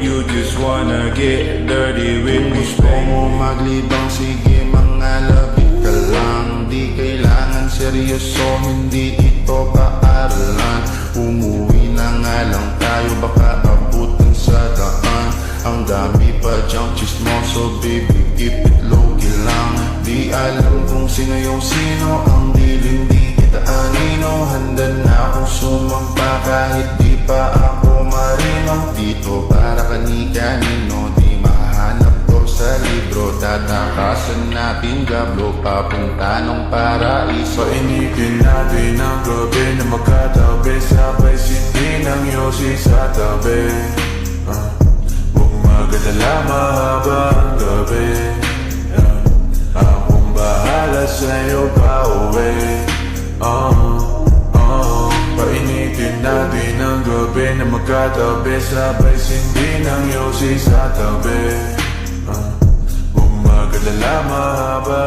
you just wanna get dirty with me? Gusto mo maglibang, sige mga labit ka lang. Di kailangan seryoso, hindi ito paaralan. Umuwi na nga lang tayo, baka abutin sa daan. Ang dami pa dyang chismoso, baby, keep it low-key lang. Di alam kung sino yung sino, ang dilim di kita anino. Handa na akong sumampa kahit di pa ako marino. Dito para kani-kanino, di mahanap ko sa libro. Tatakasan natin gablo, papunta ng paraiso. Painitin natin ang gabi na magkatabi, sabay sindi ng yosi sa tabi. Huwag magalala, mahaba ang gabi. Akong bahala sa'yo pauwi. Painitin natin ang gabi na magkatabi, sabay sindi ng yosi sa tabi. Huwag magalala, mahaba